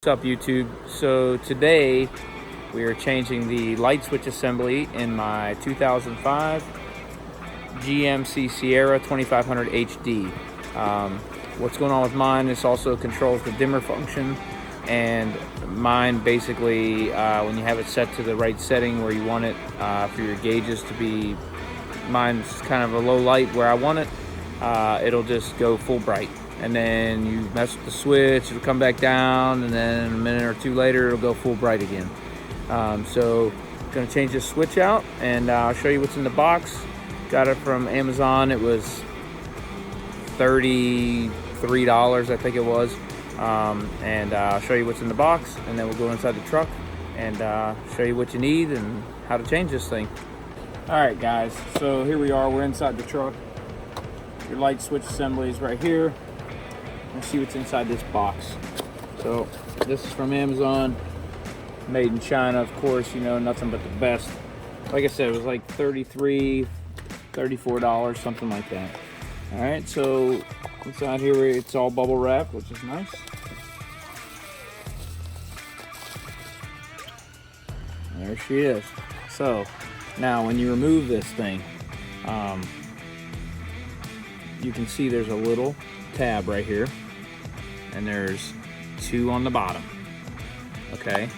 What's up, YouTube? So today we are changing the light switch assembly in my 2005 GMC Sierra 2500 HD. What's going on with mine is also controls the dimmer function, and mine basically when you have it set to the right setting where you want it for your gauges to be, mine's kind of a low light where I want it, it'll just go full bright. And then you mess with the switch, it'll come back down, and then a minute or two later it'll go full bright again. So I'm gonna change this switch out, and I'll show you what's in the box. Got it from Amazon. It was $33, I think it was. And I'll show you what's in the box, and then we'll go inside the truck and show you what you need and how to change this thing. All right, guys, so here we are, we're inside the truck. Your light switch assembly is right here. Let's see what's inside this box. So this is from Amazon, made in China, of course, you know, nothing but the best. Like I said, it was like $33, $34, something like that. All right, so inside here it's all bubble wrap, which is nice. There she is. So now when you remove this thing, you can see there's a little tab right here, and there's two on the bottom. Okay,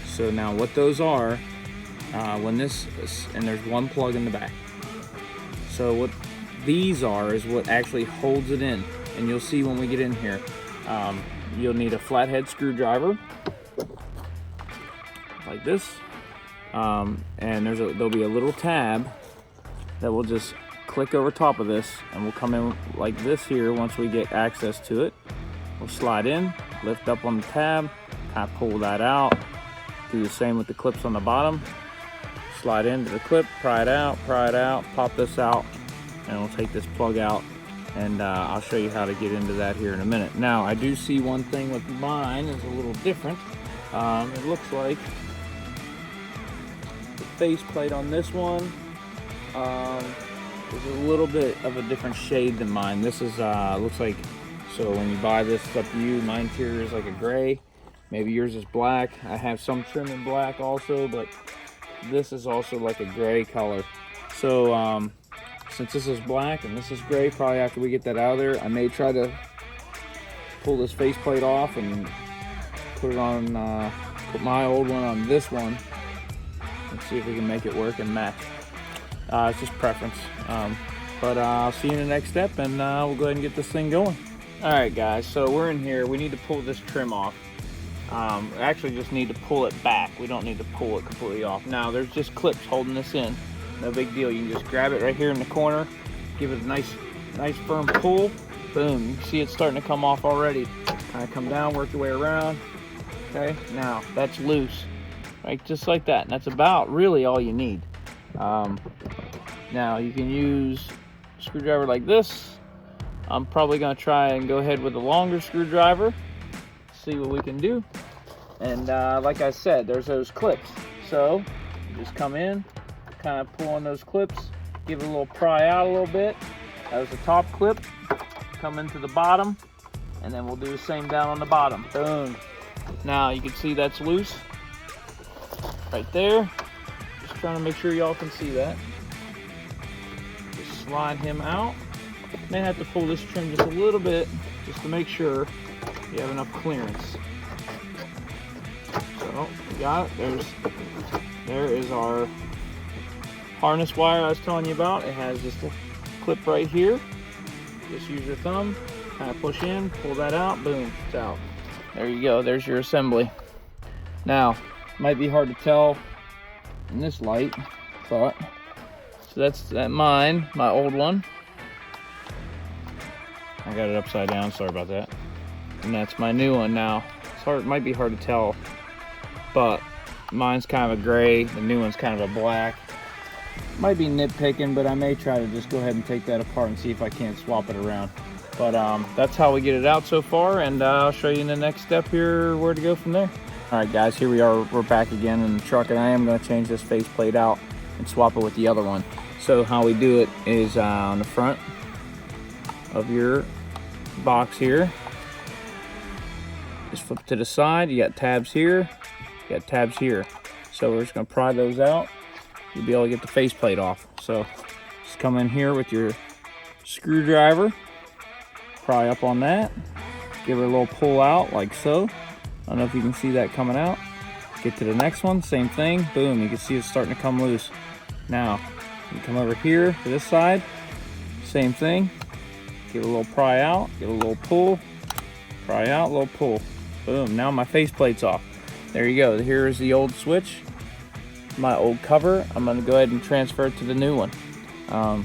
so now what those are, when this is, and there's one plug in the back. So what these are is what actually holds it in, and you'll see when we get in here, you'll need a flathead screwdriver like this, and there'll be a little tab that will just click over top of this, and we'll come in like this here. Once we get access to it, we'll slide in, lift up on the tab, kind of pull that out, do the same with the clips on the bottom, slide into the clip, pry it out, pop this out, and we'll take this plug out, and I'll show you how to get into that here in a minute. Now I do see one thing with mine is a little different. It looks like the faceplate on this one is a little bit of a different shade than mine. This is looks like, so when you buy this, it's up to you. My interior is like a gray, maybe yours is black. I have some trim in black also, but this is also like a gray color. So since this is black and this is gray, probably after we get that out of there, I may try to pull this faceplate off and put it on, put my old one on this one, and see if we can make it work and match. It's just preference, but I'll see you in the next step, and we'll go ahead and get this thing going. All right, guys, so we're in here. We need to pull this trim off. We actually just need to pull it back. We don't need to pull it completely off. Now there's just clips holding this in. No big deal. You can just grab it right here in the corner, give it a nice firm pull. Boom, you can see it's starting to come off already. Kind of come down, work your way around. Okay, now that's loose, right, just like that. And that's about really all you need. Now you can use a screwdriver like this. I'm probably going to try and go ahead with a longer screwdriver, see what we can do. And like I said, there's those clips. So you just come in, kind of pull on those clips, give it a little pry out a little bit. That was the top clip. Come into the bottom, and then we'll do the same down on the bottom. Boom. Now you can see that's loose right there. Just trying to make sure y'all can see that. Just slide him out. May have to pull this trim just a little bit just to make sure you have enough clearance. So we got it. There is our harness wire I was telling you about. It has just a clip right here. Just use your thumb, kind of push in, pull that out, boom, it's out. There you go, there's your assembly. Now, might be hard to tell in this light, but so that's mine, my old one. I got it upside down, sorry about that. And that's my new one now. It's hard, it might be hard to tell, but mine's kind of a gray, the new one's kind of a black. Might be nitpicking, but I may try to just go ahead and take that apart and see if I can't swap it around. But that's how we get it out so far, and I'll show you in the next step here where to go from there. All right, guys, here we are. We're back again in the truck, and I am going to change this faceplate out and swap it with the other one. So how we do it is on the front of your box here, Just flip to the side. You got tabs here, you got tabs here. So we're just gonna pry those out. You'll be able to get the faceplate off. So just come in here with your screwdriver, pry up on that, give it a little pull out like so. I don't know if you can see that coming out. Get to the next one, same thing, boom, you can see it's starting to come loose. Now, you come over here to this side, same thing, give it a little pry out, give it a little pull, pry out, little pull. Boom, now my faceplate's off. There you go, here's the old switch, my old cover. I'm gonna go ahead and transfer it to the new one. I'm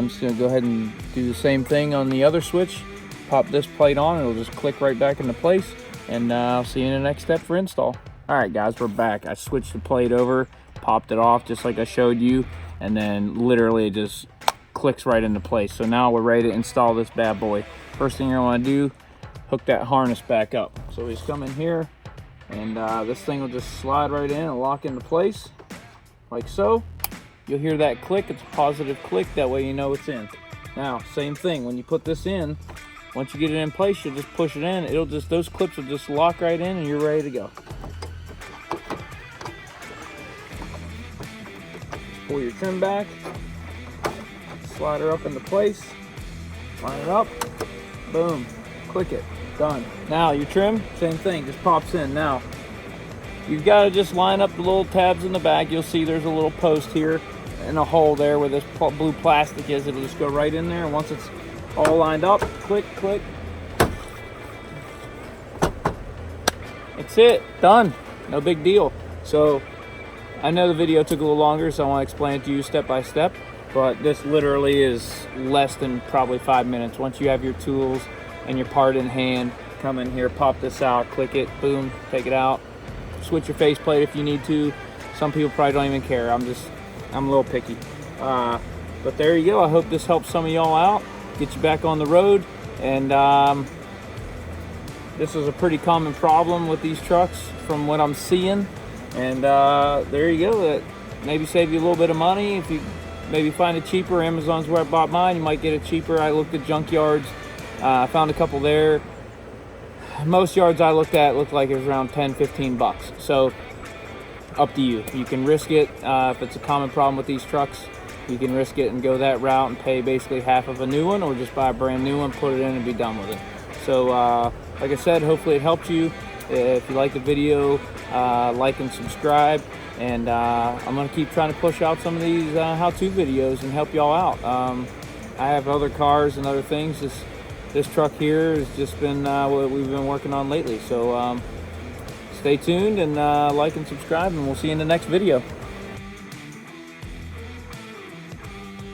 just gonna go ahead and do the same thing on the other switch. Pop this plate on, it'll just click right back into place, and I'll see you in the next step for install. All right guys, we're back. I switched the plate over, popped it off just like I showed you, and then literally it just clicks right into place. So now we're ready to install this bad boy. First thing you're gonna do, hook that harness back up. So we just come in here, and this thing will just slide right in and lock into place, like so. You'll hear that click, it's a positive click, that way you know it's in. Now, same thing, when you put this in, once you get it in place, you'll just push it in, those clips will just lock right in and you're ready to go. Pull your trim back, slide her up into place, line it up, boom, click it, done. Now your trim, same thing, just pops in. Now, you've got to just line up the little tabs in the back. You'll see there's a little post here and a hole there where this blue plastic is. It'll just go right in there, and once it's all lined up, click, click. That's it, done. No big deal. So I know the video took a little longer, so I want to explain it to you step by step, but this literally is less than probably 5 minutes. Once you have your tools and your part in hand, come in here, pop this out, click it, boom, take it out. Switch your faceplate if you need to. Some people probably don't even care. I'm a little picky. But there you go. I hope this helps some of y'all out, get you back on the road. And this is a pretty common problem with these trucks from what I'm seeing. And there you go. That maybe save you a little bit of money. If you maybe find it cheaper, Amazon's where I bought mine. You might get it cheaper. I looked at junkyards. I found a couple there. Most yards I looked at looked like it was around 10-15 bucks. So up to you. You can risk it. If it's a common problem with these trucks, you can risk it and go that route and pay basically half of a new one, or just buy a brand new one, put it in, and be done with it. So like I said, hopefully it helped you. If you like the video, like and subscribe, and I'm going to keep trying to push out some of these how-to videos and help y'all out. I have other cars and other things. This truck here has just been what we've been working on lately. So stay tuned and like and subscribe, and we'll see you in the next video.